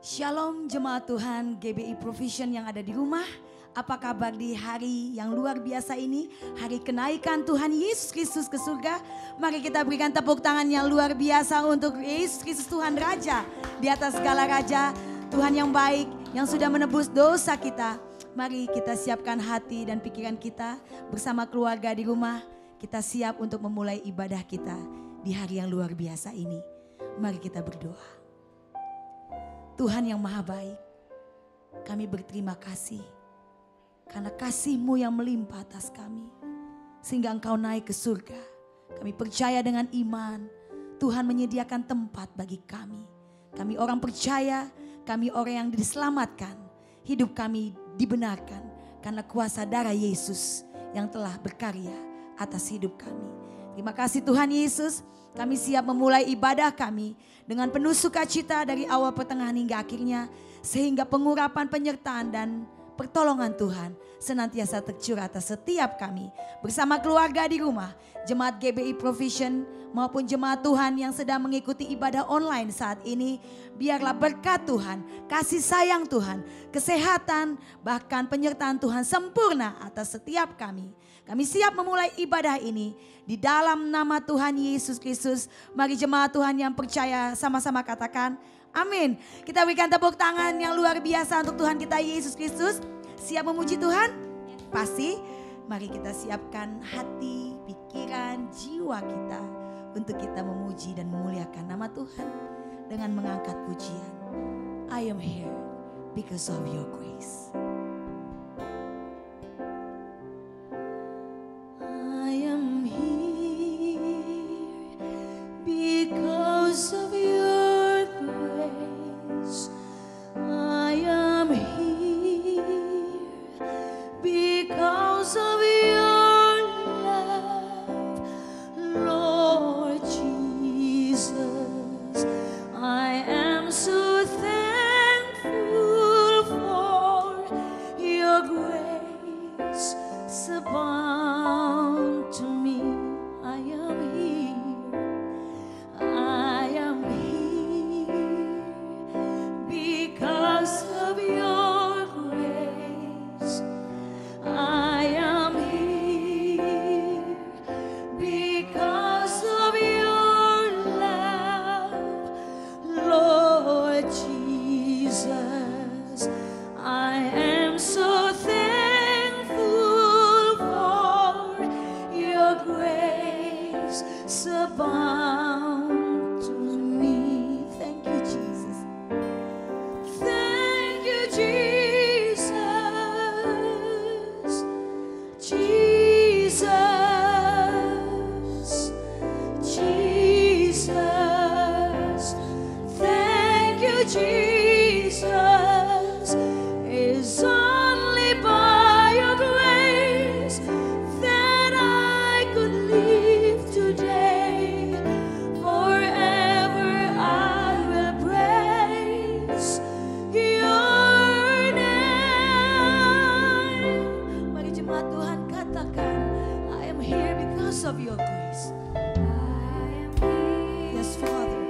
Shalom jemaat Tuhan GBI Provision yang ada di rumah. Apa kabar di hari yang luar biasa ini? Hari kenaikan Tuhan Yesus Kristus ke surga. Mari kita berikan tepuk tangan yang luar biasa untuk Yesus Kristus Tuhan Raja. Di atas segala raja, Tuhan yang baik yang sudah menebus dosa kita. Mari kita siapkan hati dan pikiran kita bersama keluarga di rumah. Kita siap untuk memulai ibadah kita di hari yang luar biasa ini. Mari kita berdoa. Tuhan yang maha baik, kami berterima kasih karena kasih-Mu yang melimpah atas kami. Sehingga Engkau naik ke surga. Kami percaya dengan iman, Tuhan menyediakan tempat bagi kami. Kami orang percaya, kami orang yang diselamatkan. Hidup kami dibenarkan karena kuasa darah Yesus yang telah berkarya atas hidup kami. Terima kasih Tuhan Yesus, kami siap memulai ibadah kami dengan penuh sukacita dari awal pertengahan hingga akhirnya. Sehingga pengurapan, penyertaan dan pertolongan Tuhan senantiasa tercurah atas setiap kami. Bersama keluarga di rumah, jemaat GBI Provision maupun jemaat Tuhan yang sedang mengikuti ibadah online saat ini. Biarlah berkat Tuhan, kasih sayang Tuhan, kesehatan bahkan penyertaan Tuhan sempurna atas setiap kami. Kami siap memulai ibadah ini di dalam nama Tuhan Yesus Kristus. Mari jemaat Tuhan yang percaya sama-sama katakan amin. Kita berikan tepuk tangan yang luar biasa untuk Tuhan kita Yesus Kristus. Siap memuji Tuhan? Pasti. Mari kita siapkan hati, pikiran, jiwa kita untuk kita memuji dan memuliakan nama Tuhan dengan mengangkat pujian. I am here because of your grace. Because of your grace, I am here. Because of your love, Lord Jesus, I am so thankful for your grace abound to me. I am here. I am here because of your grace. I am here because of your love, Lord Jesus. I am so thankful for your grace abound. Jesus, is only by your grace that I could live today. Forever I will praise your name. Mari jemaat Tuhan katakan, I am here because of your grace. Yes, Father.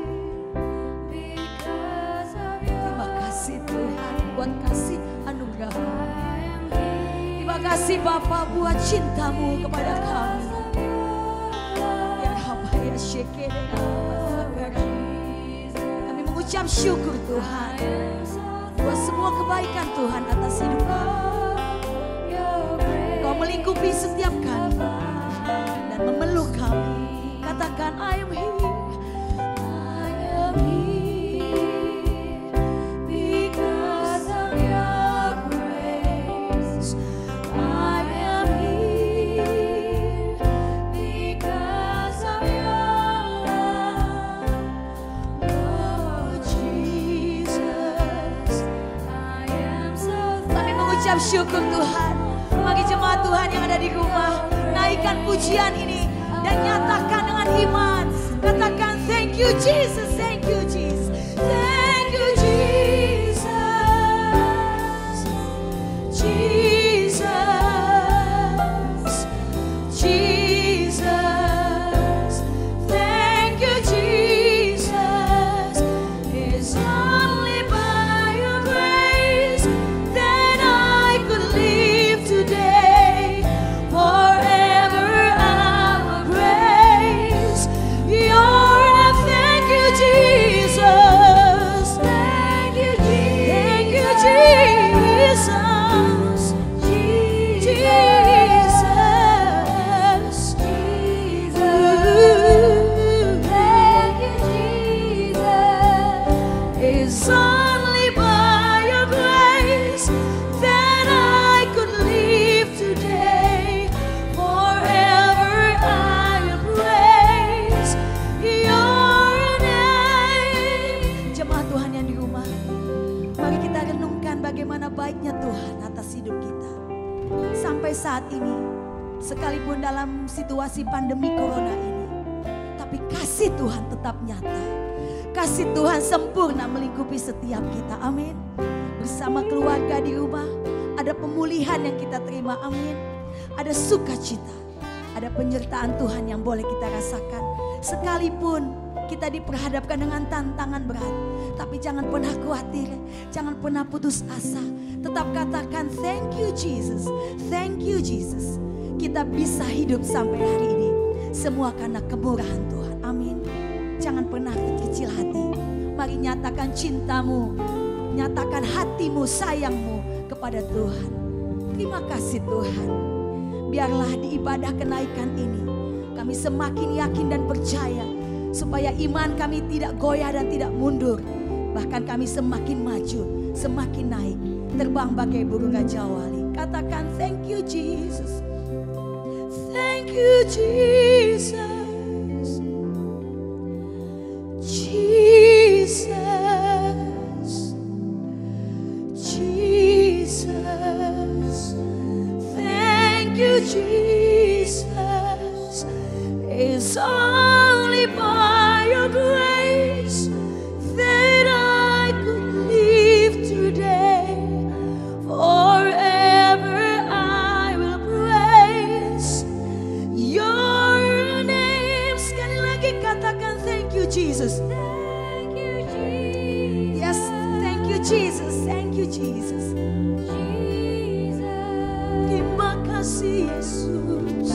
Tuhan buat kasih anugerah. Terima kasih Bapa buat cintamu kepada kami. Ya Rabbah ya Syekere. Kami mengucap syukur Tuhan buat semua kebaikan Tuhan atas hidup kami. Kau melingkupi setiap kami dan memeluk kami. Katakan I am here. Syukur Tuhan. Bagi jemaat Tuhan yang ada di rumah, naikkan pujian ini dan nyatakan dengan iman. Katakan thank you Jesus, thank you Jesus, thank you Jesus, Jesus, Jesus, thank you Jesus, is only by saat ini, sekalipun dalam situasi pandemi corona ini, tapi kasih Tuhan tetap nyata. Kasih Tuhan sempurna melingkupi setiap kita, amin. Bersama keluarga di rumah, ada pemulihan yang kita terima, amin. Ada sukacita, ada penyertaan Tuhan yang boleh kita rasakan. Sekalipun kita diperhadapkan dengan tantangan berat, tapi jangan pernah khawatir, jangan pernah putus asa. Tetap katakan thank you Jesus, thank you Jesus. Kita bisa hidup sampai hari ini, semua karena kemurahan Tuhan, amin. Jangan pernah kecil hati. Mari nyatakan cintamu, nyatakan hatimu, sayangmu kepada Tuhan. Terima kasih Tuhan. Biarlah di ibadah kenaikan ini kami semakin yakin dan percaya, supaya iman kami tidak goyah dan tidak mundur. Bahkan kami semakin maju, semakin naik, terbang bagai burung Raja Wali. Katakan thank you Jesus, thank you Jesus. Jesus, Jesus, thank you Jesus. It's only by your grace that I could live today. Forever I will praise your name. Sekali lagi katakan thank you Jesus. Jesus, thank you Jesus. Terima kasih Yesus.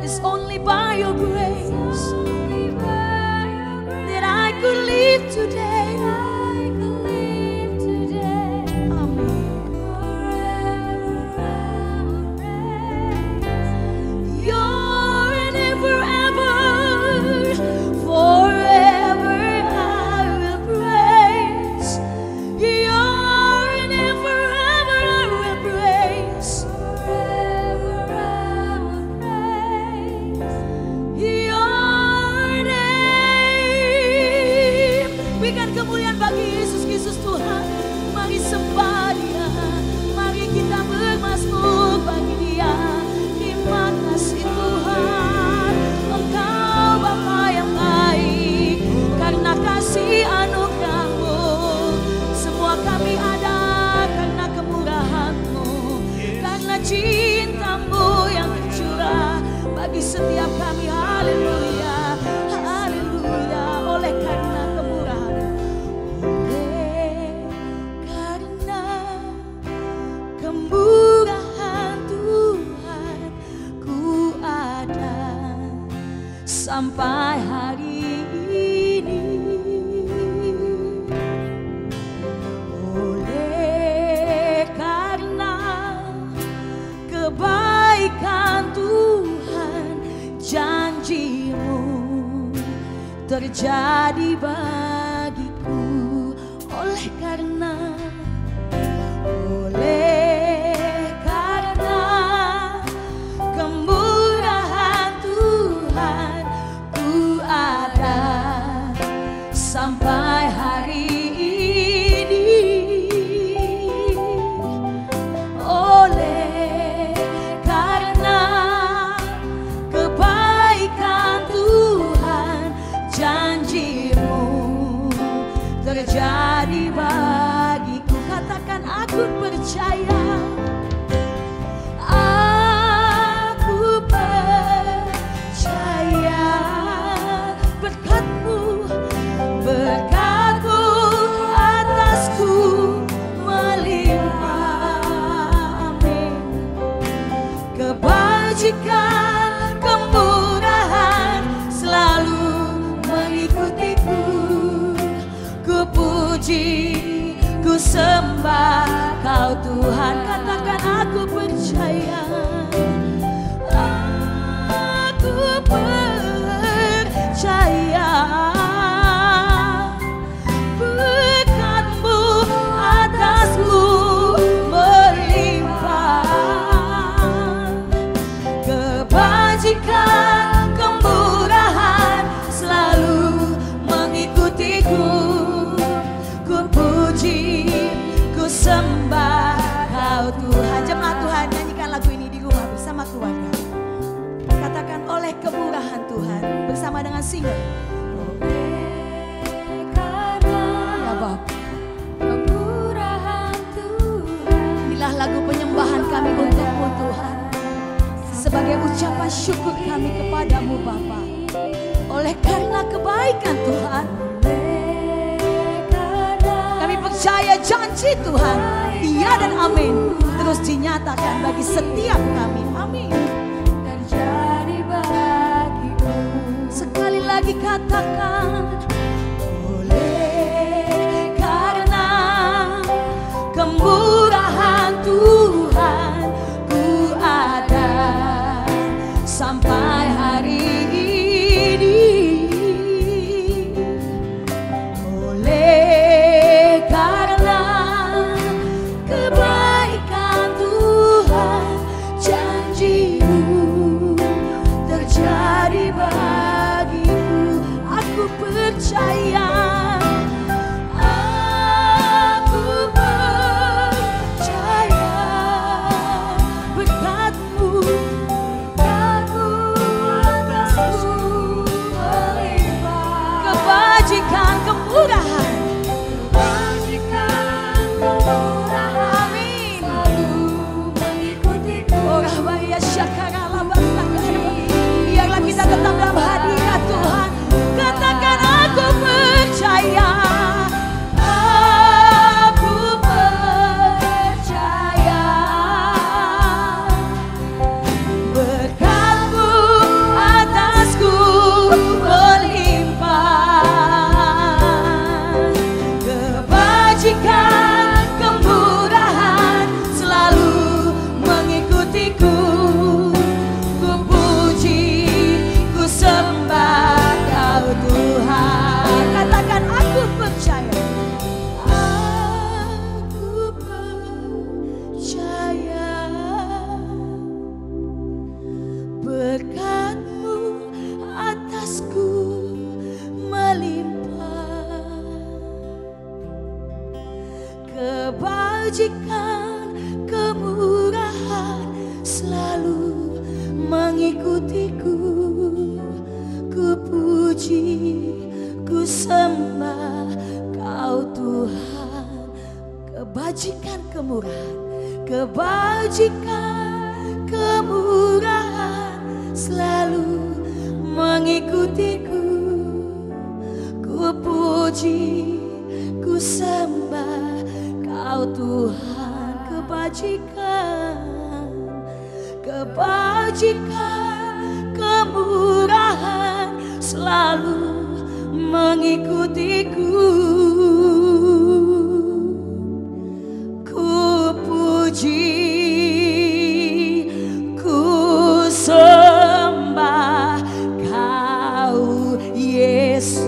It's only by your grace that I could live today. Kemuliaan bagi Yesus Kristus Tuhan. Mari sembah Dia, mari kita bermazmur bagi Dia. Terima kasih Tuhan, Engkau Bapa yang baik. Karena kasih anugerah-Mu, semua kami ada karena kemurahan-Mu, karena cinta-Mu yang tercurah bagi setiap kami. Haleluya, haleluya. Oleh karena kemurahan Tuhan, ku ada sampai hari ini. Oleh karena kebaikan Tuhan, janji-Mu terjadi bagiku. Oleh karena sampai hari ini. Oleh karena kebaikan Tuhan, janji-Mu terjadi bagiku. Katakan aku percaya, aku percaya berkat-Mu, berkat-Mu atasku melimpah, amin. Kebajikan, kemurahan selalu mengikutiku. Ku puji, ku sembah Kau Tuhan. Katakan aku percaya, aku percaya. Kebajikan, kemurahan selalu mengikutiku. Ku puji, oleh kemurahan Tuhan. Bersama dengan singer. Ya Bapa, kemurahan Tuhan. inilah lagu penyembahan kami untuk-Mu Tuhan. Sebagai ucapan syukur kami kepadamu Bapa. Oleh karena kebaikan Tuhan, kami percaya janji Tuhan, iya dan amin, terus dinyatakan bagi setiap kami. Amin. Terjadi bagiku. Sekali lagi katakan, oleh karena kemurahan Tuhan, ku ada sampai hari ini. Oleh karena kebaikan Tuhan, janji-Mu terjadi bagiku. Aku percaya, aku percaya berkat-Mu atasku melimpah. Kebajikan kemurahan, amin, orang bahaya syakara biarlah kita tetap dalam hadirat Tuhan. Katakan aku percaya, aku percaya berkat-Mu atasku melimpah. Kebajikan kemurahan selalu mengikutiku. Ku puji, ku sembah Kau Tuhan. Katakan aku percaya, aku percaya berkat-Mu atasku melimpah. Kebajikan kemurahan selalu mengikutiku. Ku puji, ku sembah Kau Tuhan. Kebajikan kemurahan, kebajikan kemurahan selalu mengikutiku. Ku puji, ku sembah Kau Tuhan. Kebajikan, kebajikan kemurahan selalu mengikutiku. Ku puji, ku sembah Kau Yesus.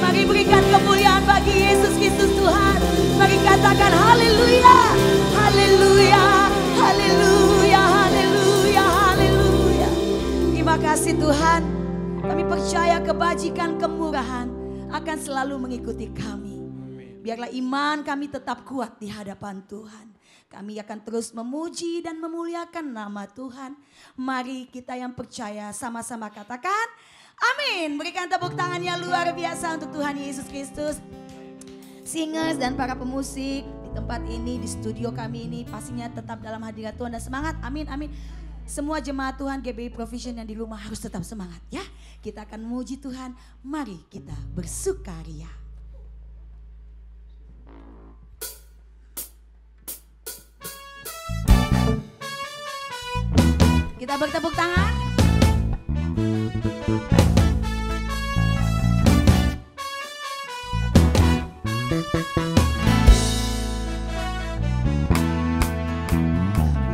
Mari berikan kemuliaan bagi Yesus Kristus Tuhan. Mari katakan haleluya, haleluya, haleluya, haleluya, haleluya. Terima kasih Tuhan. Kami percaya kebajikan kemurahan akan selalu mengikuti kami. Biarlah iman kami tetap kuat di hadapan Tuhan. Kami akan terus memuji dan memuliakan nama Tuhan. Mari kita yang percaya sama-sama katakan amin. Berikan tepuk tangan yang luar biasa untuk Tuhan Yesus Kristus. Singers dan para pemusik di tempat ini, di studio kami ini pastinya tetap dalam hadirat Tuhan dan semangat. Amin, amin. Semua jemaat Tuhan GBI Provision yang di rumah harus tetap semangat ya. Kita akan memuji Tuhan. Mari kita bersukaria. Kita bertepuk tangan.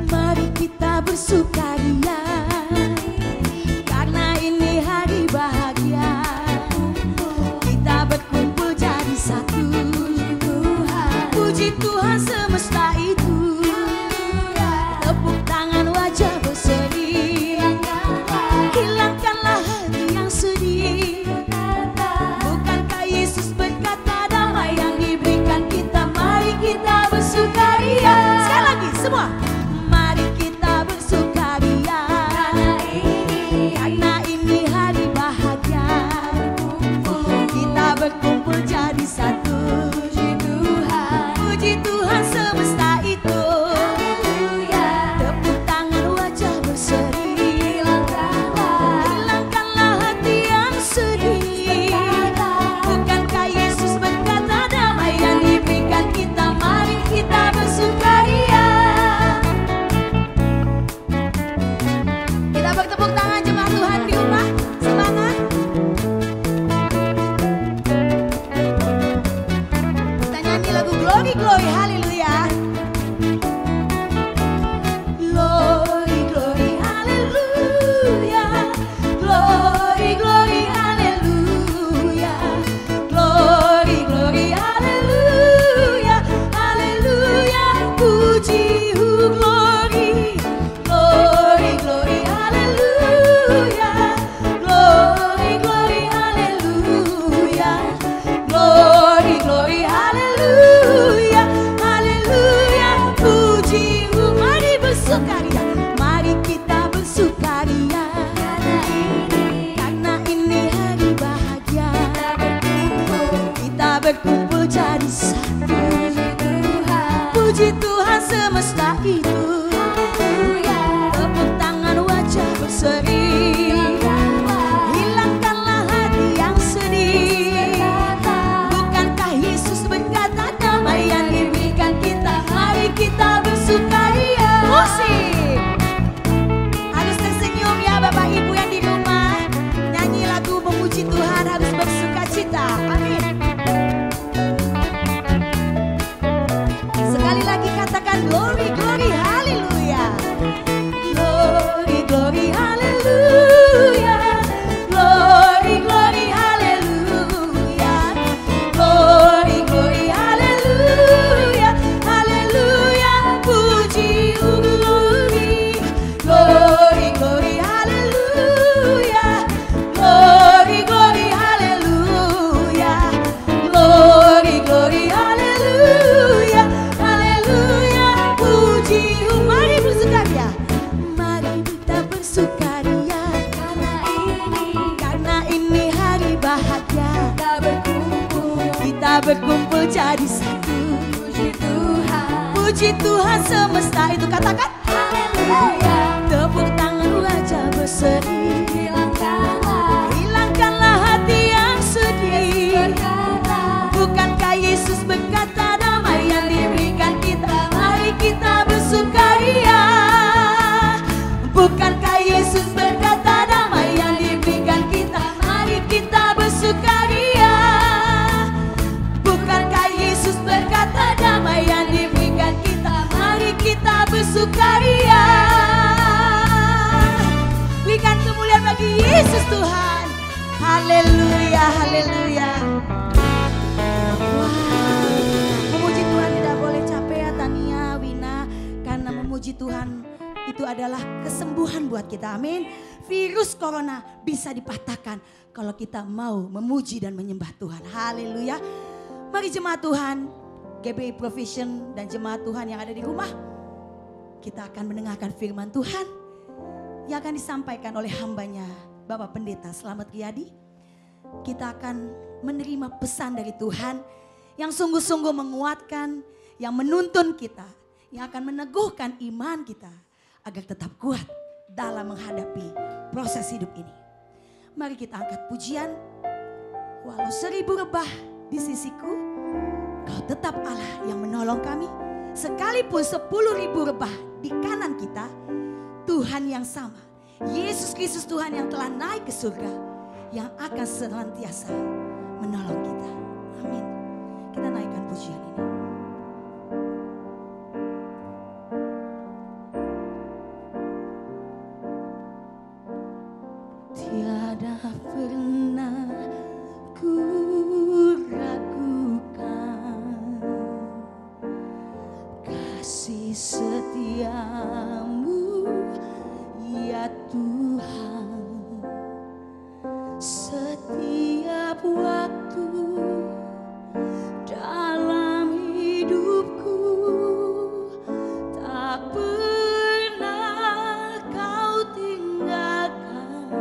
Mari kita bersukaria, karena ini hari bahagia. Kita berkumpul jadi satu. Puji Tuhan semesta itu. Tepuk tangan wajah berseri. Hilangkanlah hati yang sedih. Bukankah Yesus berkata damai yang diberikan kita. Mari kita bersukaria. Sekali lagi semua. Mari kita bersukaria. bersukaria. Mari kita bersukaria. Karena ini hari bahagia. Kita berkumpul jadi satu. Puji Tuhan semesta itu. Tepuk tangan wajah berseri. Hilangkanlah hati yang sedih. Bukankah Yesus berkata damai yang diberikan kita. Mari kita bersukaria. Musik harus tersenyum ya Bapak Ibu yang di rumah. Nyanyi lagu memuji Tuhan harus bersukacita. Amin. Sekali lagi katakan glory, glory, haleluya. Glory, glory, haleluya. Glory, glory, haleluya. Glory, glory, haleluya. Haleluya, puji glory. Glory, glory, haleluya. Glory, glory, haleluya. Glory, glory, haleluya. Haleluya, puji. Mari bersukaria. Mari kita bersukaria. Karena ini hari bahagia. Kita berkumpul jadi satu. Puji Tuhan semesta itu. Katakan haleluya. Tepuk tangan wajah berseri. Hilangkanlah hati yang sedih. Bukankah Yesus berkata damai yang diberikan kita. Mari kita bersukaria. Bukankah Yesus berkata damai yang diberikan kita. Mari kita bersukaria. Bukankah Yesus berkata damai yang diberikan kita. Mari kita bersukaria. Berikan kemuliaan bagi Yesus Tuhan. Haleluya, haleluya. Wow. Memuji Tuhan tidak boleh capek ya Tania, Wina. Karena memuji Tuhan itu adalah kesembuhan buat kita. Amin. Virus corona bisa dipatahkan kalau kita mau memuji dan menyembah Tuhan. Haleluya. Mari jemaat Tuhan, GBI Provision dan jemaat Tuhan yang ada di rumah. Kita akan mendengarkan firman Tuhan yang akan disampaikan oleh hambanya Bapak Pendeta Slamet Riyadi. Kita akan menerima pesan dari Tuhan yang sungguh-sungguh menguatkan, yang menuntun kita, yang akan meneguhkan iman kita agar tetap kuat dalam menghadapi proses hidup ini. Mari kita angkat pujian. Walau 1000 rebah di sisiku, Kau tetap Allah yang menolong kami. Sekalipun 10.000 rebah di kanan kita, Tuhan yang sama, Yesus Kristus Tuhan yang telah naik ke surga, yang akan senantiasa menolong kita. Amin. Kita naikkan pujian ini. Tiada pernah ku ragukan kasih setiamu ya Tuhan. Setiap waktu dalam hidupku tak pernah Kau tinggalkan.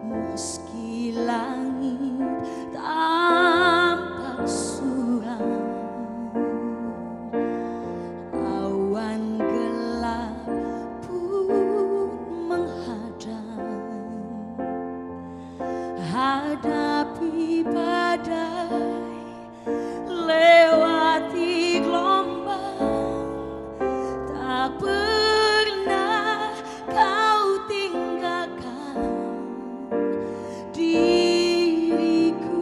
Meski langit tampak suram, awan gelap pun menghadang, hadapi badai, lewati gelombang, tak pernah Kau tinggalkan diriku.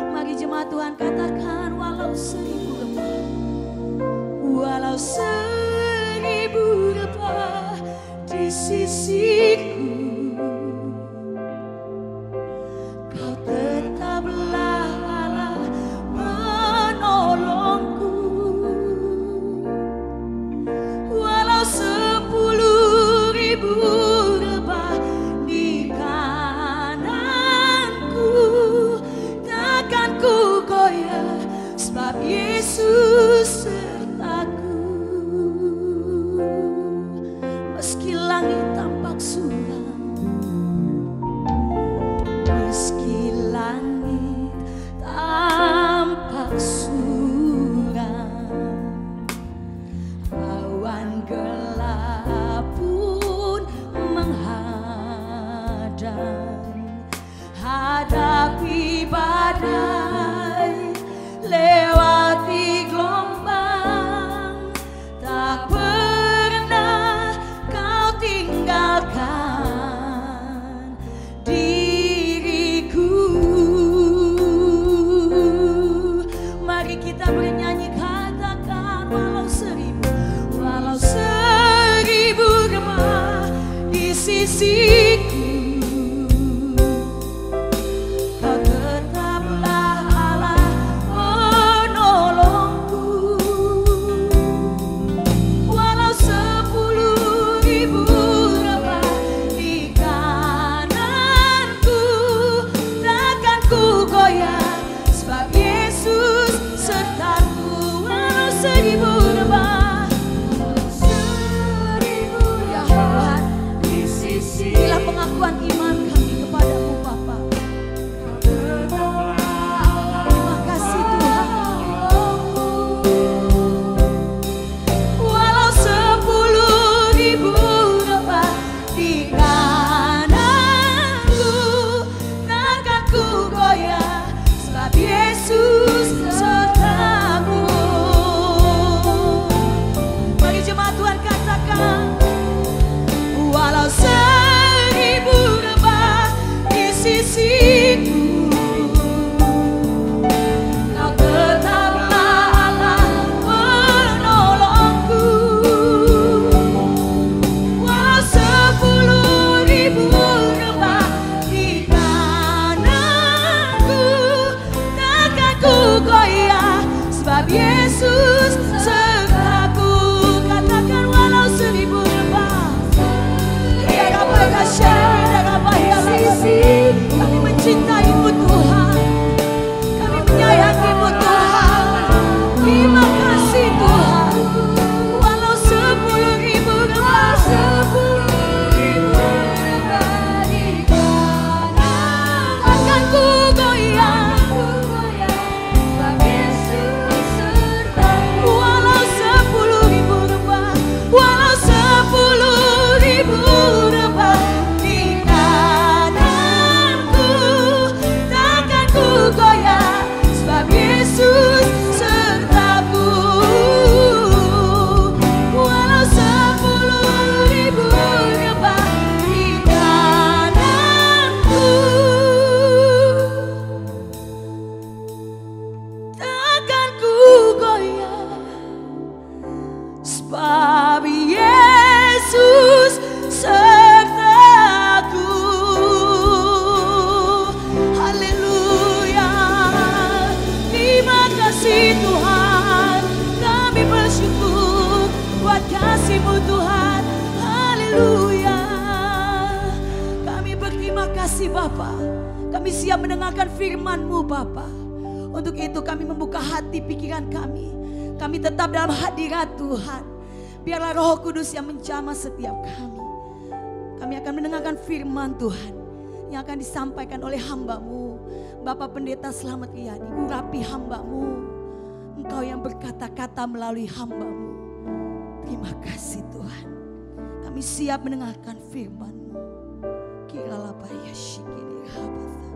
Mari jemaat Tuhan katakan, walau 1000 rebah, walau 1000 rebah di sisiku, Kau tetaplah Allah menolongku. Walau 10.000 rebah di kananku, takkan ku goyah badai, lewati gelombang, tak pernah kau tinggalkan diriku. Mari kita bernyanyi, katakan walau seribu gemah di sisiku, kau tetaplah Allah penolongku. Walau 10.000 rebah di kananku, takkan ku goyah, sebab Yesus sertaku. Walau 1000 rebah, ya Tuhan, inilah pengakuan iman kami kepadamu Bapa. Terima kasih Tuhan. Walau 10.000 rebah di kananku, takkan ku goyah, sebab Yesus sertaku. Mari jemaat Tuhan katakan, walau 1000 rebah di sisiku, kau tetaplah Allah penolongku. Walau 10.000 rebah di kananku, takkan ku goyah, sebab Yesus sertaku. Katakan walau 1000 rebah, kami mencintaimu Tuhan, kami menyayangimu Tuhan. Terima kasih Tuhan. Walau 10.000 rebah, akan ku goyah, walau 10.000 rebah, walau 10.000 rebah di kananku, takkan ku goyah, sebab Yesus sertaku. Walau 10.000 rebah di kananku, takkan ku goyah, sebab Yesus sertaku. Haleluya. Terima kasih Tuhan, kami bersyukur buat kasih-Mu Tuhan. Haleluya. Kami berterima kasih Bapa, kami siap mendengarkan firman-Mu Bapa. Untuk itu kami membuka hati pikiran kami. Kami tetap dalam hadirat Tuhan. Biarlah Roh Kudus yang menjamah setiap kami. Kami akan mendengarkan firman Tuhan yang akan disampaikan oleh hamba-Mu, Bapak Pendeta Slamet Riyadi. Urapi hamba-Mu, Engkau yang berkata-kata melalui hamba-Mu. Terima kasih Tuhan. Kami siap mendengarkan firman-Mu. Kiralabaya shikiri rahabata.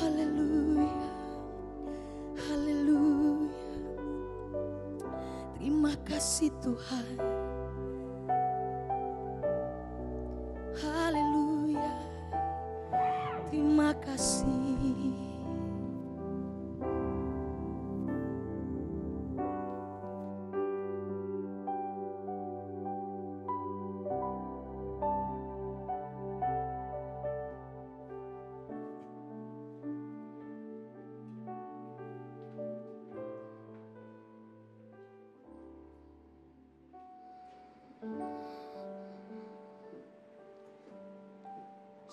Haleluya. Haleluya. Terima kasih Tuhan. Haleluya. Terima kasih.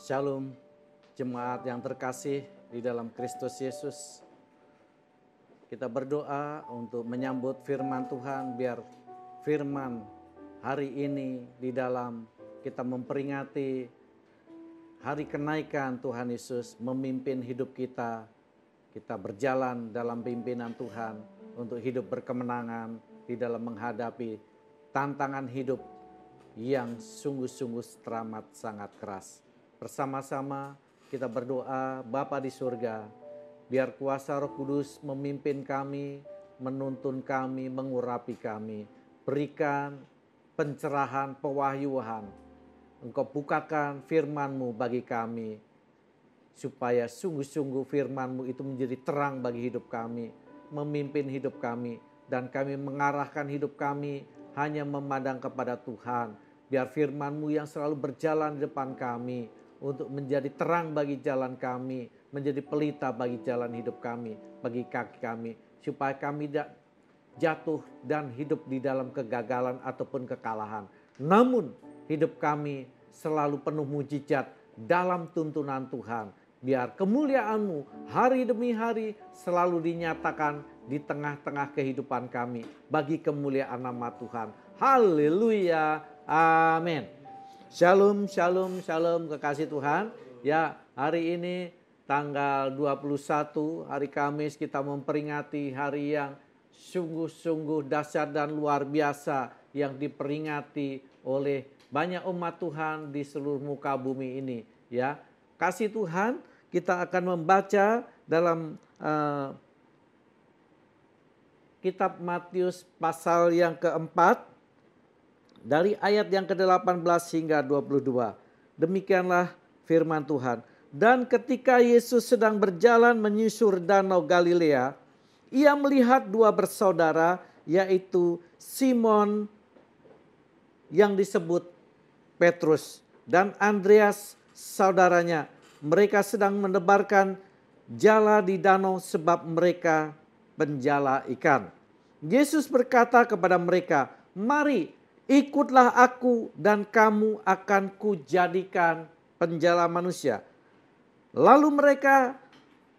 Shalom, jemaat yang terkasih di dalam Kristus Yesus. Kita berdoa untuk menyambut firman Tuhan, biar firman hari ini di dalam kita memperingati hari kenaikan Tuhan Yesus memimpin hidup kita. Kita berjalan dalam pimpinan Tuhan untuk hidup berkemenangan di dalam menghadapi tantangan hidup yang sungguh-sungguh teramat sangat keras. Bersama-sama kita berdoa, Bapa di surga, Biar kuasa Roh Kudus memimpin kami, menuntun kami, mengurapi kami. Berikan pencerahan, pewahyuan. Engkau bukakan firman-Mu bagi kami, supaya sungguh-sungguh firman-Mu itu menjadi terang bagi hidup kami, memimpin hidup kami, dan kami mengarahkan hidup kami hanya memandang kepada Tuhan. Biar firman-Mu yang selalu berjalan di depan kami untuk menjadi terang bagi jalan kami, menjadi pelita bagi jalan hidup kami, bagi kaki kami, supaya kami tidak jatuh dan hidup di dalam kegagalan ataupun kekalahan. Namun hidup kami selalu penuh mujizat dalam tuntunan Tuhan. Biar kemuliaan-Mu hari demi hari selalu dinyatakan di tengah-tengah kehidupan kami bagi kemuliaan nama Tuhan. Haleluya. Amin. Shalom, shalom, shalom kekasih Tuhan. Ya, hari ini tanggal 21 hari Kamis kita memperingati hari yang sungguh-sungguh dahsyat dan luar biasa yang diperingati oleh banyak umat Tuhan di seluruh muka bumi ini. Ya, kasih Tuhan, kita akan membaca dalam kitab Matius pasal yang keempat dari ayat yang ke-18 hingga 22. Demikianlah firman Tuhan. Dan ketika Yesus sedang berjalan menyusur danau Galilea, ia melihat dua bersaudara, yaitu Simon yang disebut Petrus dan Andreas saudaranya. Mereka sedang menebarkan jala di danau sebab mereka penjala ikan. Yesus berkata kepada mereka, "Mari, ikutlah aku dan kamu akan kujadikan penjala manusia." Lalu mereka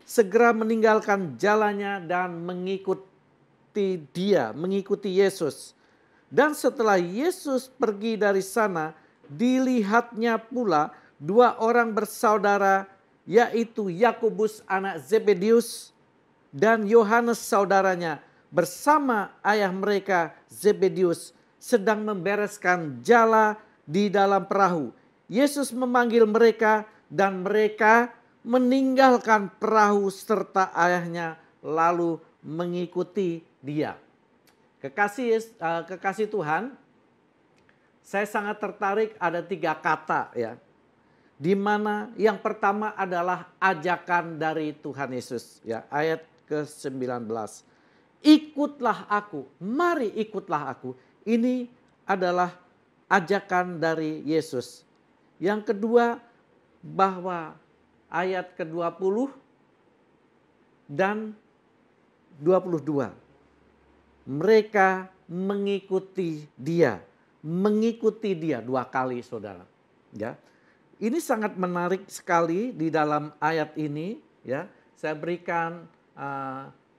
segera meninggalkan jalannya dan mengikuti Yesus. Dan setelah Yesus pergi dari sana, dilihatnya pula dua orang bersaudara, yaitu Yakobus anak Zebedeus dan Yohanes saudaranya, bersama ayah mereka Zebedeus sedang membereskan jala di dalam perahu. Yesus memanggil mereka dan mereka meninggalkan perahu serta ayahnya lalu mengikuti dia. Kekasih Tuhan, saya sangat tertarik ada 3 kata ya. Di mana yang pertama adalah ajakan dari Tuhan Yesus ya, ayat ke-19. Ikutlah aku, mari ikutlah aku. Ini adalah ajakan dari Yesus. Yang kedua, bahwa ayat ke-20 dan 22. Mereka mengikuti dia. Mengikuti dia 2 kali, saudara. Ya. Ini sangat menarik sekali di dalam ayat ini. Ya. Saya berikan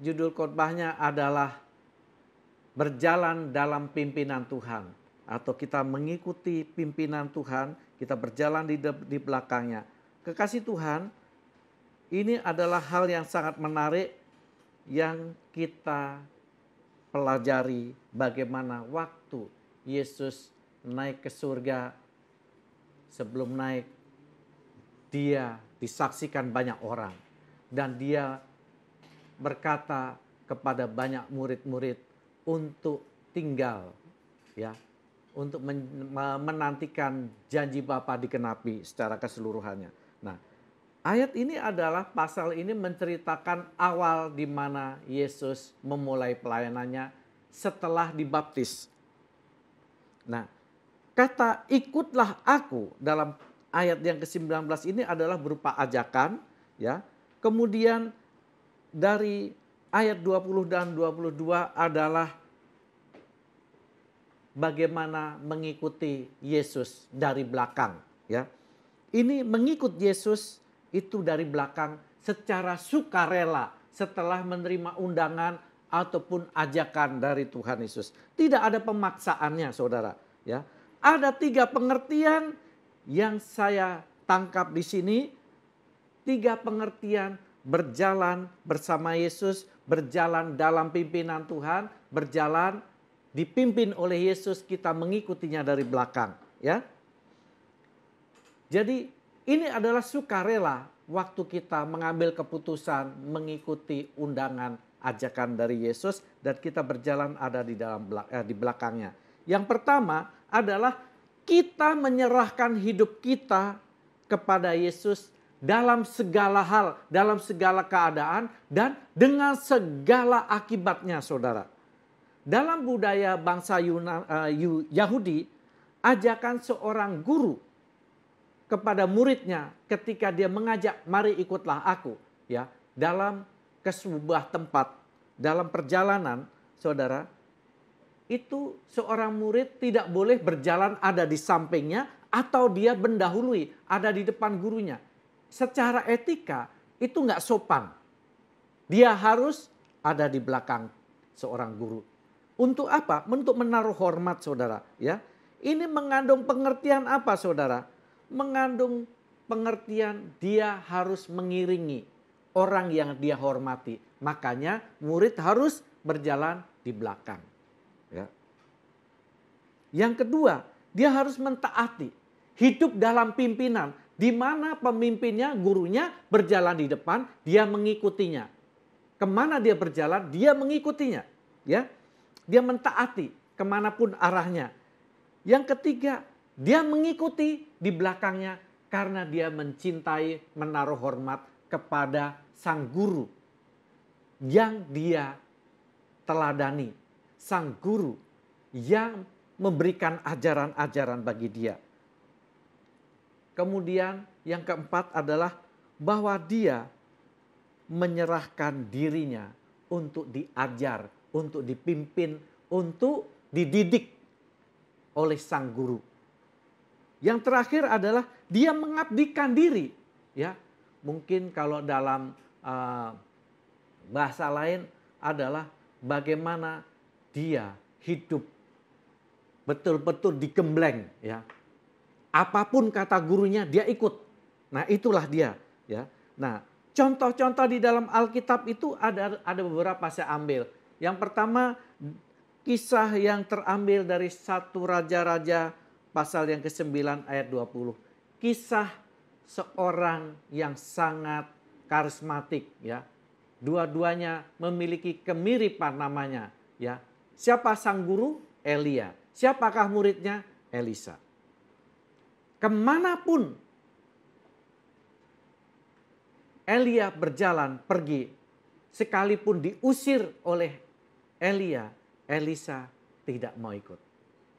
judul khotbahnya adalah berjalan dalam pimpinan Tuhan. Atau kita mengikuti pimpinan Tuhan, kita berjalan di belakangnya. Kekasih Tuhan, ini adalah hal yang sangat menarik yang kita pelajari bagaimana waktu Yesus naik ke surga. Sebelum naik, dia disaksikan banyak orang. Dan dia berkata kepada banyak murid-murid untuk tinggal, ya, untuk menantikan janji Bapa dikenapi secara keseluruhannya. Nah, ayat ini adalah pasal ini menceritakan awal di mana Yesus memulai pelayanannya setelah dibaptis. Nah, kata ikutlah aku dalam ayat yang ke-19 ini adalah berupa ajakan, ya. Kemudian dari ayat 20 dan 22 adalah bagaimana mengikuti Yesus dari belakang, ya. Ini mengikut Yesus itu dari belakang secara sukarela setelah menerima undangan ataupun ajakan dari Tuhan Yesus. Tidak ada pemaksaannya, saudara. Ya, ada 3 pengertian yang saya tangkap di sini. 3 pengertian berjalan bersama Yesus, berjalan dalam pimpinan Tuhan, berjalan dipimpin oleh Yesus, kita mengikutinya dari belakang. Ya. Jadi ini adalah sukarela waktu kita mengambil keputusan mengikuti undangan ajakan dari Yesus dan kita berjalan ada di belakangnya. Yang pertama adalah kita menyerahkan hidup kita kepada Yesus dalam segala hal, dalam segala keadaan dan dengan segala akibatnya, saudara. Dalam budaya bangsa Yahudi, ajakan seorang guru kepada muridnya ketika dia mengajak, mari ikutlah aku, ya, dalam ke sebuah tempat, dalam perjalanan, saudara, itu seorang murid tidak boleh berjalan ada di sampingnya atau dia mendahului, ada di depan gurunya. Secara etika itu nggak sopan. Dia harus ada di belakang seorang guru. Untuk apa? Untuk menaruh hormat, saudara. Ya, ini mengandung pengertian apa, saudara? Mengandung pengertian dia harus mengiringi orang yang dia hormati. Makanya murid harus berjalan di belakang. Ya. Yang kedua, dia harus mentaati. Hidup dalam pimpinan. Di mana pemimpinnya, gurunya berjalan di depan, dia mengikutinya. Kemana dia berjalan, dia mengikutinya. Ya, dia mentaati kemanapun arahnya. Yang ketiga, dia mengikuti di belakangnya karena dia mencintai, menaruh hormat kepada sang guru yang dia teladani. Sang guru yang memberikan ajaran-ajaran bagi dia. Kemudian yang keempat adalah bahwa dia menyerahkan dirinya untuk diajar, untuk dipimpin, untuk dididik oleh sang guru. Yang terakhir adalah dia mengabdikan diri. Ya, mungkin kalau dalam bahasa lain adalah bagaimana dia hidup betul-betul digembleng, ya. Apapun kata gurunya dia ikut. Nah, itulah dia, ya. Nah, contoh-contoh di dalam Alkitab itu ada beberapa saya ambil. Yang pertama, kisah yang terambil dari 1 Raja-Raja pasal yang ke-9 ayat 20. Kisah seorang yang sangat karismatik, ya. Dua-duanya memiliki kemiripan namanya, ya. Siapa sang guru? Elia. Siapakah muridnya? Elisa. Kemanapun Elia berjalan pergi, sekalipun diusir oleh Elia, Elisa tidak mau ikut.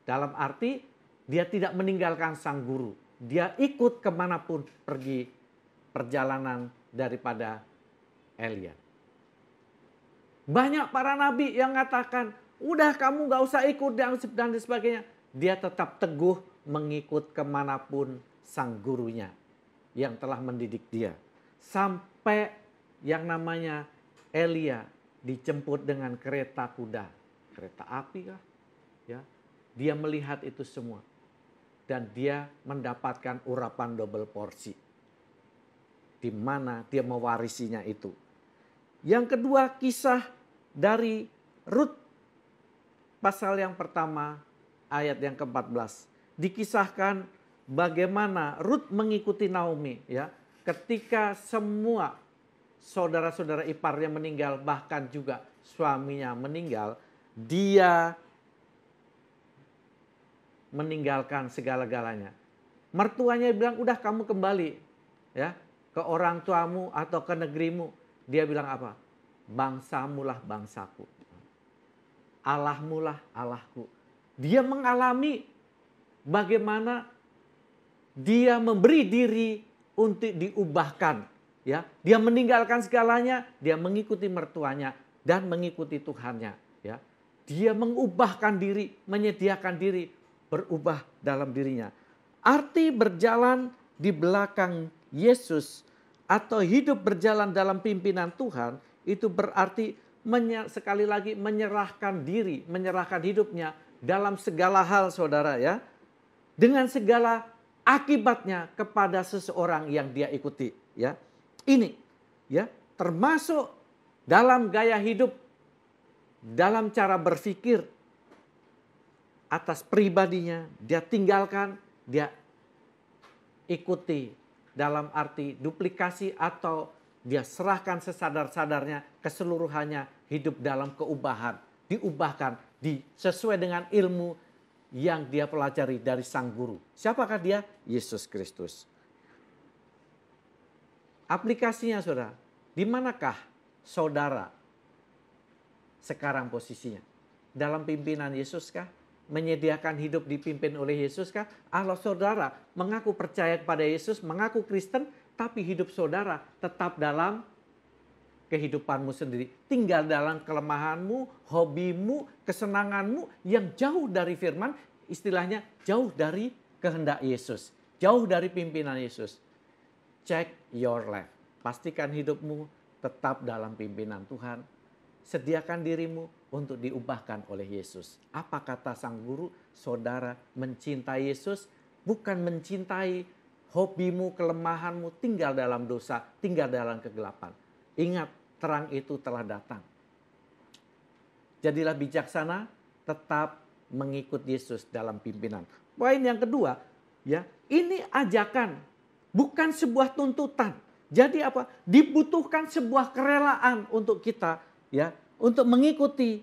Dalam arti dia tidak meninggalkan sang guru. Dia ikut kemanapun pergi perjalanan daripada Elia. Banyak para nabi yang mengatakan, udah kamu gak usah ikut dan sebagainya. Dia tetap teguh mengikut kemanapun sang gurunya yang telah mendidik dia. Sampai yang namanya Elia dijemput dengan kereta kuda. Kereta api kah? Ya. Dia melihat itu semua. Dan dia mendapatkan urapan double porsi. Di mana dia mewarisinya itu. Yang kedua, kisah dari Rut pasal yang pertama ayat yang ke-14. Dikisahkan bagaimana Rut mengikuti Naomi, ya. Ketika semua saudara-saudara iparnya meninggal, bahkan juga suaminya meninggal, dia meninggalkan segala-galanya. Mertuanya bilang, udah kamu kembali, ya, ke orang tuamu atau ke negerimu. Dia bilang apa? Bangsamulah bangsaku. Allahmulah Allahku. Dia mengalami bagaimana dia memberi diri untuk diubahkan, ya. Dia meninggalkan segalanya, dia mengikuti mertuanya dan mengikuti Tuhannya, ya. Dia mengubahkan diri, menyediakan diri, berubah dalam dirinya. Arti berjalan di belakang Yesus atau hidup berjalan dalam pimpinan Tuhan itu berarti sekali lagi menyerahkan diri, menyerahkan hidupnya dalam segala hal, saudara, ya. Dengan segala akibatnya kepada seseorang yang dia ikuti, ya. Ini, ya, termasuk dalam gaya hidup, dalam cara berpikir atas pribadinya, dia tinggalkan, dia ikuti dalam arti duplikasi atau dia serahkan sesadar-sadarnya, keseluruhannya hidup dalam keubahan. Diubahkan sesuai dengan ilmu yang dia pelajari dari sang guru. Siapakah dia? Yesus Kristus. Aplikasinya saudara, di manakah saudara sekarang posisinya? Dalam pimpinan Yesus kah? Menyediakan hidup dipimpin oleh Yesus kah? Allah saudara mengaku percaya kepada Yesus, mengaku Kristen, tapi hidup saudara tetap dalam kehidupanmu sendiri. Tinggal dalam kelemahanmu, hobimu, kesenanganmu yang jauh dari firman, istilahnya jauh dari kehendak Yesus. Jauh dari pimpinan Yesus. Check your life. Pastikan hidupmu tetap dalam pimpinan Tuhan. Sediakan dirimu untuk diubahkan oleh Yesus. Apa kata sang guru? Saudara mencintai Yesus, bukan mencintai hobimu, kelemahanmu, tinggal dalam dosa, tinggal dalam kegelapan. Ingat, terang itu telah datang. Jadilah bijaksana, tetap mengikut Yesus dalam pimpinan. Poin yang kedua, ya, ini ajakan, bukan sebuah tuntutan. Jadi apa? Dibutuhkan sebuah kerelaan untuk kita, ya, untuk mengikuti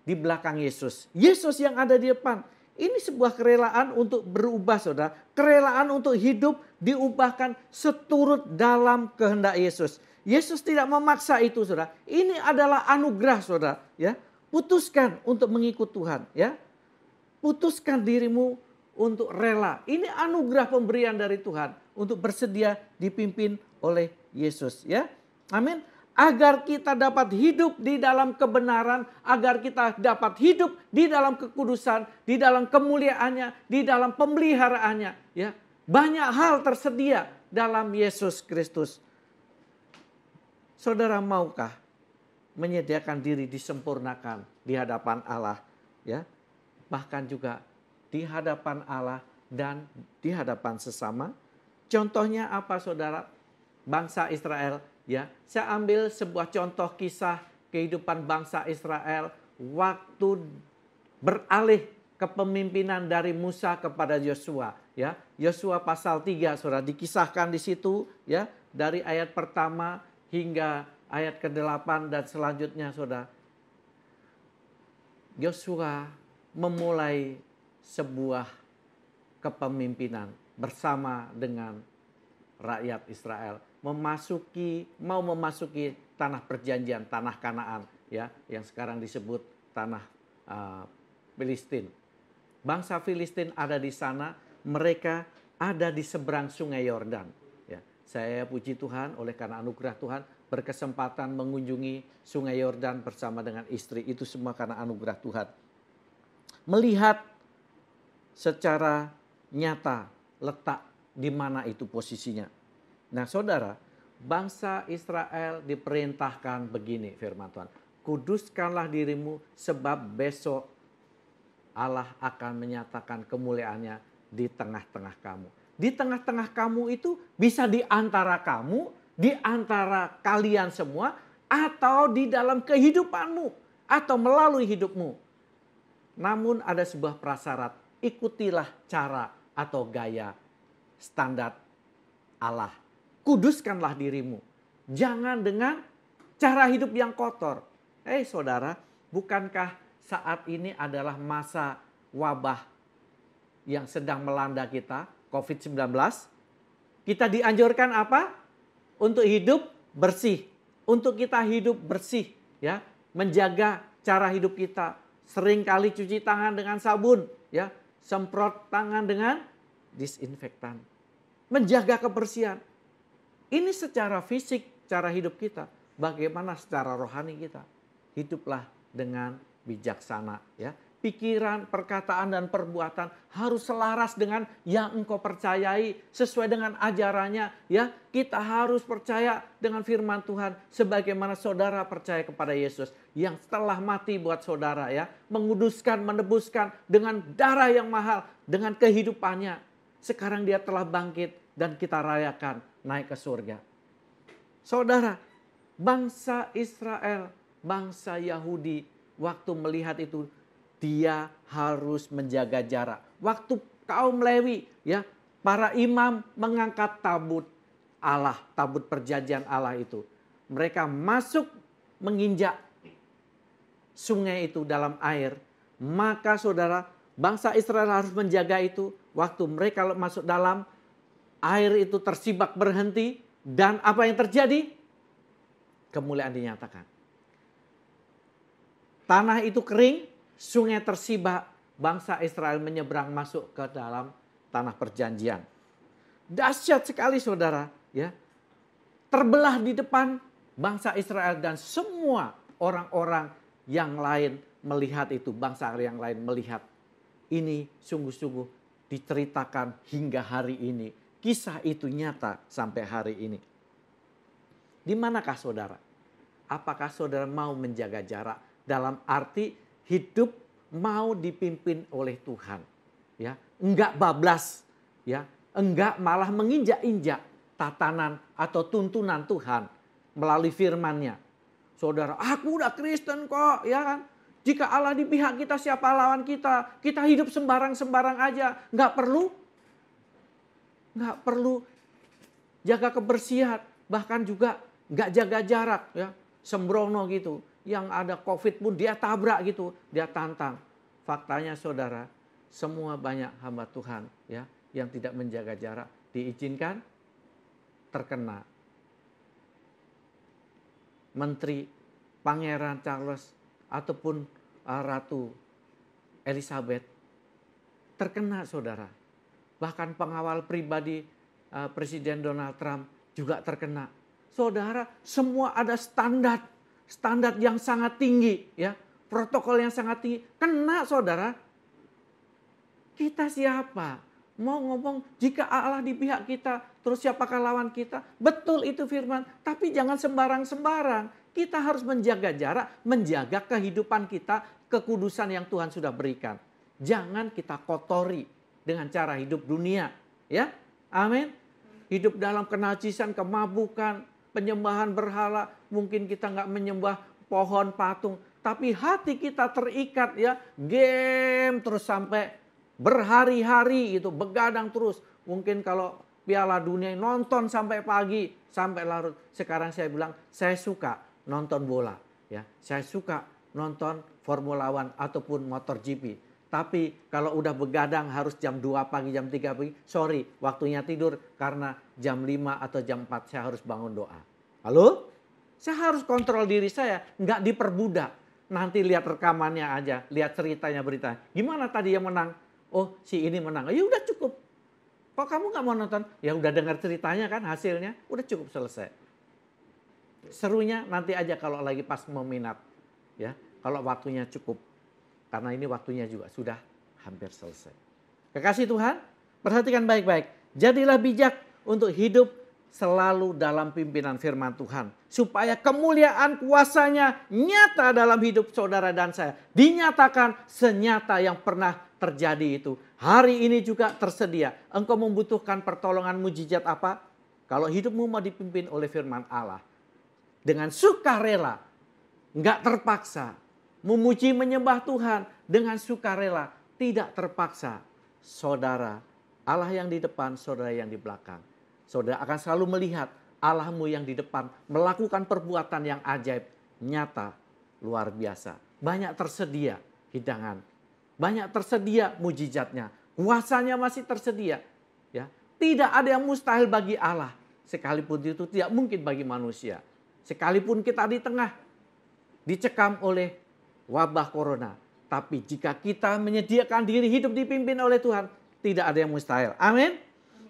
di belakang Yesus. Yesus yang ada di depan. Ini sebuah kerelaan untuk berubah, saudara. Kerelaan untuk hidup diubahkan seturut dalam kehendak Yesus. Yesus tidak memaksa itu, saudara. Ini adalah anugerah, saudara. Ya, putuskan untuk mengikut Tuhan. Ya, putuskan dirimu untuk rela. Ini anugerah pemberian dari Tuhan untuk bersedia dipimpin oleh Yesus. Ya, amin. Agar kita dapat hidup di dalam kebenaran, agar kita dapat hidup di dalam kekudusan, di dalam kemuliaannya, di dalam pemeliharaannya. Ya, banyak hal tersedia dalam Yesus Kristus. Saudara maukah menyediakan diri disempurnakan di hadapan Allah? Ya, bahkan juga di hadapan Allah dan di hadapan sesama. Contohnya apa, saudara? Bangsa Israel. Ya, saya ambil sebuah contoh kisah kehidupan bangsa Israel waktu beralih kepemimpinan dari Musa kepada Yosua. Ya, Yosua pasal 3, saudara, dikisahkan di situ, ya, dari ayat pertama hingga ayat ke-8 dan selanjutnya, saudara. Yosua memulai sebuah kepemimpinan bersama dengan rakyat Israel. Mau memasuki tanah perjanjian, tanah Kanaan, ya, yang sekarang disebut tanah Filistin. Bangsa Filistin ada di sana, mereka ada di seberang Sungai Yordan. Ya, saya puji Tuhan oleh karena anugerah Tuhan berkesempatan mengunjungi Sungai Yordan bersama dengan istri. Itu semua karena anugerah Tuhan. Melihat secara nyata letak di mana itu posisinya. Nah, saudara, bangsa Israel diperintahkan begini firman Tuhan. Kuduskanlah dirimu sebab besok Allah akan menyatakan kemuliaannya di tengah-tengah kamu. Di tengah-tengah kamu itu bisa di antara kamu, di antara kalian semua, atau di dalam kehidupanmu, atau melalui hidupmu. Namun ada sebuah prasyarat, ikutilah cara atau gaya standar Allah. Kuduskanlah dirimu. Jangan dengan cara hidup yang kotor. Saudara, bukankah saat ini adalah masa wabah yang sedang melanda kita, COVID-19? Kita dianjurkan apa? Untuk hidup bersih. Untuk kita hidup bersih, ya, menjaga cara hidup kita. Seringkali cuci tangan dengan sabun, ya, semprot tangan dengan disinfektan. Menjaga kebersihan. Ini secara fisik, cara hidup kita. Bagaimana secara rohani kita? Hiduplah dengan bijaksana, ya. Pikiran, perkataan, dan perbuatan harus selaras dengan yang engkau percayai, sesuai dengan ajarannya, ya. Kita harus percaya dengan firman Tuhan sebagaimana saudara percaya kepada Yesus yang telah mati buat saudara, ya, menguduskan, menebuskan dengan darah yang mahal, dengan kehidupannya. Sekarang dia telah bangkit dan kita rayakan naik ke surga. Saudara, bangsa Israel, bangsa Yahudi, waktu melihat itu, dia harus menjaga jarak. Waktu kaum Lewi, ya, para imam mengangkat tabut Allah, tabut perjanjian Allah itu. Mereka masuk menginjak sungai itu dalam air. Maka saudara, bangsa Israel harus menjaga itu. Waktu mereka masuk dalam, air itu tersibak berhenti. Dan apa yang terjadi? Kemuliaan dinyatakan. Tanah itu kering, sungai tersibak, bangsa Israel menyeberang masuk ke dalam tanah perjanjian. Dahsyat sekali saudara, ya. Terbelah di depan bangsa Israel dan semua orang-orang yang lain melihat itu, bangsa yang lain melihat. Ini sungguh-sungguh diceritakan hingga hari ini. Kisah itu nyata sampai hari ini. Di manakah saudara? Apakah saudara mau menjaga jarak? Dalam arti hidup mau dipimpin oleh Tuhan, ya, enggak bablas, ya, enggak malah menginjak-injak tatanan atau tuntunan Tuhan melalui firman-Nya. Saudara, aku udah Kristen kok, ya kan? Jika Allah di pihak kita, siapa lawan kita? Kita hidup sembarang-sembarang aja, enggak perlu jaga kebersihan, bahkan juga enggak jaga jarak, ya, sembrono gitu. Yang ada COVID pun dia tabrak gitu, dia tantang. Faktanya saudara, semua banyak hamba Tuhan, ya, yang tidak menjaga jarak diizinkan terkena. Menteri, Pangeran Charles ataupun Ratu Elizabeth terkena saudara. Bahkan pengawal pribadi Presiden Donald Trump juga terkena. Saudara, semua ada standar yang sangat tinggi, ya, protokol yang sangat tinggi, kena saudara. Kita siapa? Mau ngomong jika Allah di pihak kita, terus siapakah lawan kita? Betul itu firman, tapi jangan sembarang-sembarang. Kita harus menjaga jarak, menjaga kehidupan kita, kekudusan yang Tuhan sudah berikan. Jangan kita kotori dengan cara hidup dunia, ya. Amin. Hidup dalam kenajisan, kemabukan, penyembahan berhala, mungkin kita nggak menyembah pohon patung, tapi hati kita terikat, ya, game terus sampai berhari-hari itu, begadang terus. Mungkin kalau Piala Dunia nonton sampai pagi, sampai larut. Sekarang saya bilang, saya suka nonton bola, ya, saya suka nonton Formula One ataupun MotoGP. Tapi kalau udah begadang harus jam 2 pagi, jam 3 pagi, sorry, waktunya tidur karena jam 5 atau jam 4 saya harus bangun doa. Halo? Saya harus kontrol diri saya, nggak diperbudak. Nanti lihat rekamannya aja, lihat ceritanya, berita. Gimana tadi yang menang? Oh, si ini menang. Ya udah cukup. Kok kamu nggak mau nonton? Ya udah dengar ceritanya kan, hasilnya. Udah cukup, selesai. Serunya nanti aja kalau lagi pas mau minat. Ya, kalau waktunya cukup. Karena ini waktunya juga sudah hampir selesai. Kekasih Tuhan, perhatikan baik-baik. Jadilah bijak untuk hidup selalu dalam pimpinan firman Tuhan. Supaya kemuliaan kuasanya nyata dalam hidup saudara dan saya. Dinyatakan senyata yang pernah terjadi itu. Hari ini juga tersedia. Engkau membutuhkan pertolongan mujizat apa? Kalau hidupmu mau dipimpin oleh firman Allah. Dengan sukarela, enggak terpaksa. Memuji menyembah Tuhan dengan sukarela, tidak terpaksa. Saudara, Allah yang di depan, saudara yang di belakang. Saudara akan selalu melihat Allahmu yang di depan melakukan perbuatan yang ajaib, nyata, luar biasa. Banyak tersedia hidangan, banyak tersedia mujizatnya, kuasanya masih tersedia. Ya, tidak ada yang mustahil bagi Allah, sekalipun itu tidak mungkin bagi manusia. Sekalipun kita di tengah dicekam oleh wabah corona. Tapi jika kita menyediakan diri hidup dipimpin oleh Tuhan, tidak ada yang mustahil. Amin.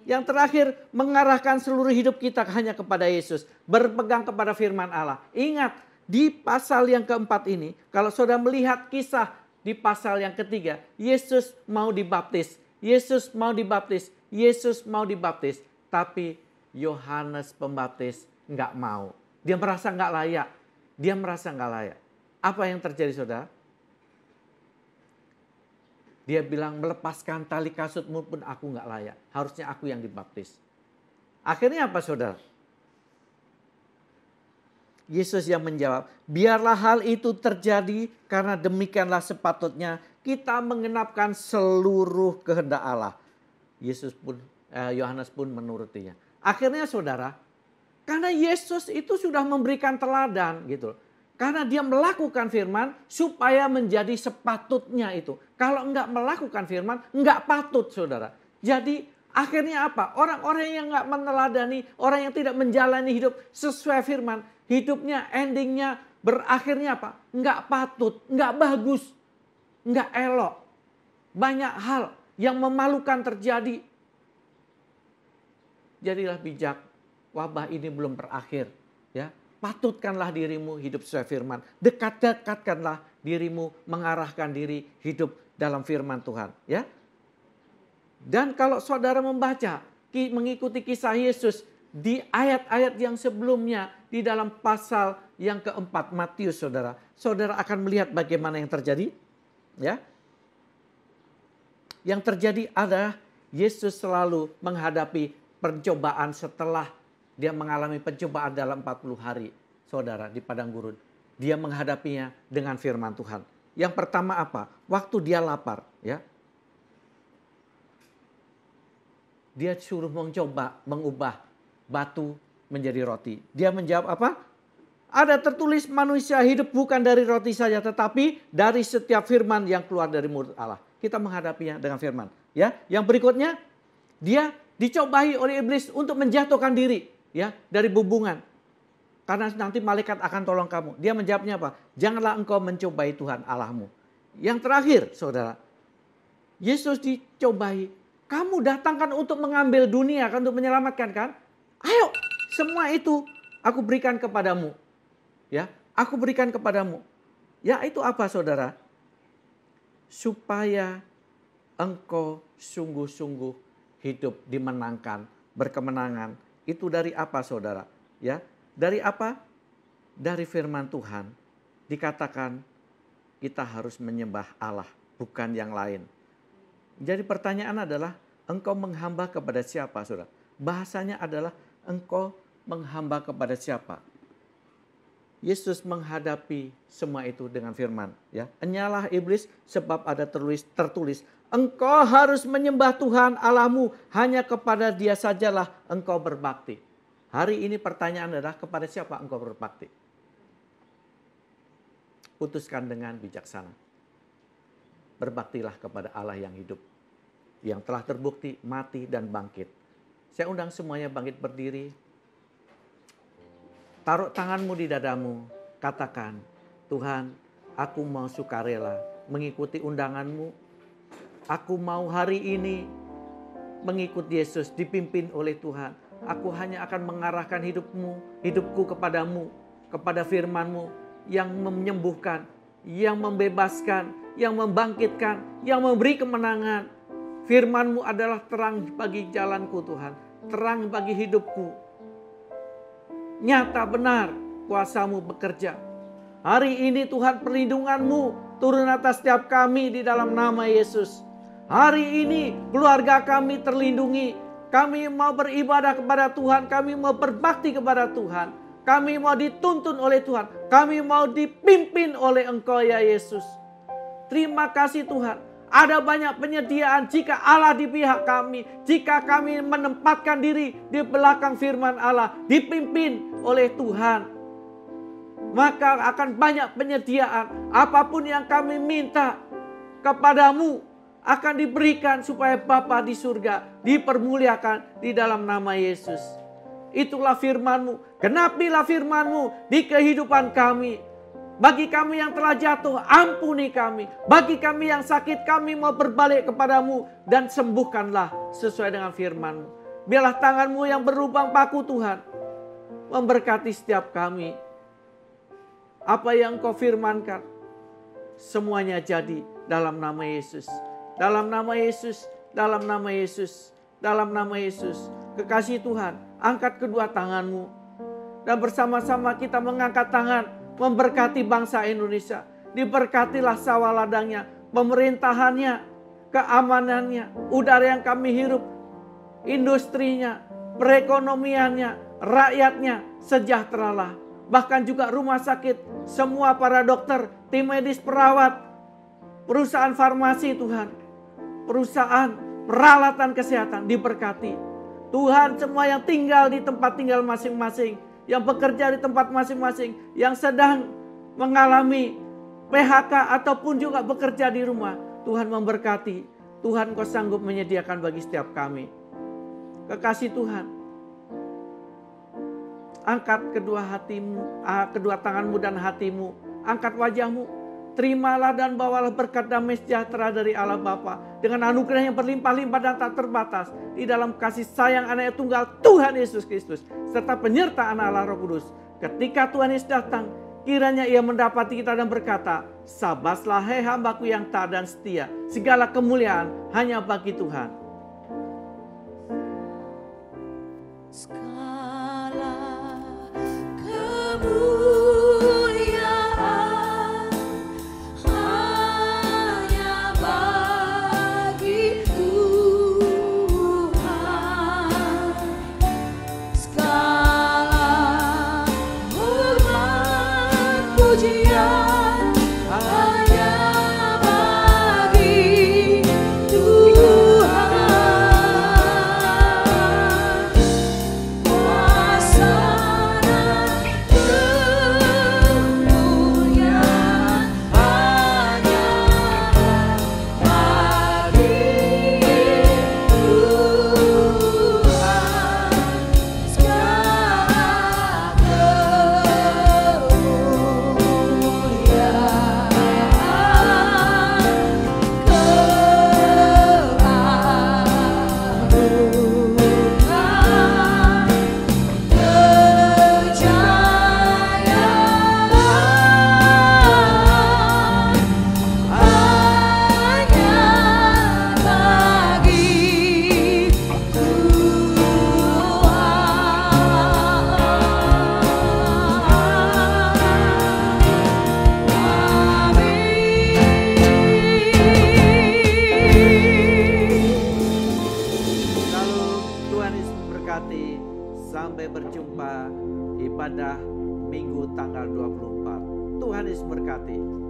Yang terakhir, mengarahkan seluruh hidup kita hanya kepada Yesus. Berpegang kepada firman Allah. Ingat, di pasal yang keempat ini, kalau saudara melihat kisah di pasal yang ketiga, Yesus mau dibaptis. Yesus mau dibaptis. Yesus mau dibaptis. Tapi Yohanes Pembaptis nggak mau. Dia merasa nggak layak. Dia merasa nggak layak. Apa yang terjadi saudara? Dia bilang, melepaskan tali kasutmu pun aku nggak layak. Harusnya aku yang dibaptis. Akhirnya apa saudara? Yesus yang menjawab, biarlah hal itu terjadi karena demikianlah sepatutnya kita mengenapkan seluruh kehendak Allah. Yohanes pun menurutinya. Akhirnya saudara, karena Yesus itu sudah memberikan teladan gitu. Karena dia melakukan firman supaya menjadi sepatutnya itu. Kalau enggak melakukan firman, enggak patut saudara. Jadi akhirnya apa? Orang-orang yang enggak meneladani, orang yang tidak menjalani hidup sesuai firman, hidupnya endingnya berakhirnya apa? Enggak patut, enggak bagus, enggak elok. Banyak hal yang memalukan terjadi. Jadilah bijak, wabah ini belum berakhir. Ya, patutkanlah dirimu hidup sesuai firman. Dekatkanlah dirimu mengarahkan diri hidup dalam firman Tuhan. Ya. Dan kalau saudara membaca, mengikuti kisah Yesus di ayat-ayat yang sebelumnya, di dalam pasal yang keempat Matius saudara. Saudara akan melihat bagaimana yang terjadi. Ya. Yang terjadi adalah Yesus selalu menghadapi pencobaan setelah dia mengalami pencobaan dalam 40 hari, saudara, di padang gurun. Dia menghadapinya dengan firman Tuhan. Yang pertama apa? Waktu dia lapar, ya. Dia suruh mencoba mengubah batu menjadi roti. Dia menjawab apa? Ada tertulis manusia hidup bukan dari roti saja, tetapi dari setiap firman yang keluar dari mulut Allah. Kita menghadapinya dengan firman. Ya, yang berikutnya, dia dicobai oleh iblis untuk menjatuhkan diri, ya, dari hubungan. Karena nanti malaikat akan tolong kamu. Dia menjawabnya apa? Janganlah engkau mencobai Tuhan Allahmu. Yang terakhir, saudara, Yesus dicobai. Kamu datangkan untuk mengambil dunia, kan, untuk menyelamatkan, kan? Ayo, semua itu aku berikan kepadamu. Ya, aku berikan kepadamu. Ya, itu apa, saudara? Supaya engkau sungguh-sungguh hidup dimenangkan, berkemenangan. Itu dari apa, saudara? Ya, dari apa? Dari firman Tuhan. Dikatakan kita harus menyembah Allah, bukan yang lain. Jadi pertanyaan adalah, engkau menghamba kepada siapa, saudara? Bahasanya adalah engkau menghamba kepada siapa? Yesus menghadapi semua itu dengan firman. Ya, enyalah iblis, sebab ada tertulis, engkau harus menyembah Tuhan Allahmu, hanya kepada Dia sajalah engkau berbakti. Hari ini pertanyaan adalah, kepada siapa engkau berbakti? Putuskan dengan bijaksana. Berbaktilah kepada Allah yang hidup, yang telah terbukti mati dan bangkit. Saya undang semuanya bangkit berdiri. Taruh tanganmu di dadamu, katakan, Tuhan, aku mau sukarela mengikuti undanganmu. Aku mau hari ini mengikuti Yesus, dipimpin oleh Tuhan. Aku hanya akan mengarahkan hidupku kepadamu, kepada firman-Mu yang menyembuhkan, yang membebaskan, yang membangkitkan, yang memberi kemenangan. Firman-Mu adalah terang bagi jalanku, Tuhan. Terang bagi hidupku. Nyata benar kuasa-Mu bekerja. Hari ini Tuhan, perlindungan-Mu turun atas setiap kami di dalam nama Yesus. Hari ini keluarga kami terlindungi. Kami mau beribadah kepada Tuhan. Kami mau berbakti kepada Tuhan. Kami mau dituntun oleh Tuhan. Kami mau dipimpin oleh Engkau, ya Yesus. Terima kasih Tuhan. Ada banyak penyediaan jika Allah di pihak kami. Jika kami menempatkan diri di belakang firman Allah. Dipimpin oleh Tuhan. Maka akan banyak penyediaan. Apapun yang kami minta kepadamu akan diberikan, supaya Bapa di surga dipermuliakan di dalam nama Yesus. Itulah firman-Mu. Genapilah firman-Mu di kehidupan kami. Bagi kami yang telah jatuh, ampuni kami. Bagi kami yang sakit, kami mau berbalik kepadamu. Dan sembuhkanlah sesuai dengan firman-Mu. Biarlah tangan-Mu yang berlubang paku, Tuhan, memberkati setiap kami. Apa yang Kau firmankan, semuanya jadi dalam nama Yesus. Dalam nama Yesus, dalam nama Yesus, dalam nama Yesus. Kekasih Tuhan, angkat kedua tangan-Mu. Dan bersama-sama kita mengangkat tangan, memberkati bangsa Indonesia. Diberkatilah sawah ladangnya, pemerintahannya, keamanannya, udara yang kami hirup, industrinya, perekonomiannya, rakyatnya, sejahteralah. Bahkan juga rumah sakit, semua para dokter, tim medis, perawat, perusahaan farmasi Tuhan, perusahaan peralatan kesehatan diberkati. Tuhan, semua yang tinggal di tempat tinggal masing-masing, yang bekerja di tempat masing-masing, yang sedang mengalami PHK ataupun juga bekerja di rumah, Tuhan memberkati. Tuhan, Kau sanggup menyediakan bagi setiap kami. Kekasih Tuhan, angkat kedua hatimu, kedua tanganmu dan hatimu, angkat wajahmu, terimalah dan bawalah berkat damai sejahtera dari Allah Bapa dengan anugerah yang berlimpah-limpah dan tak terbatas di dalam kasih sayang Anaknya tunggal Tuhan Yesus Kristus serta penyertaan Allah Roh Kudus. Ketika Tuhan Yesus datang, kiranya Ia mendapati kita dan berkata, "Sabaslah hai hambaku yang taat dan setia, segala kemuliaan hanya bagi Tuhan." Segala kemuliaan hanya bagi Tuhan. Segala hormat pujian hanya bagi Tuhan. Sampai berjumpa ibadah Minggu tanggal 24. Tuhan Yesus berkati.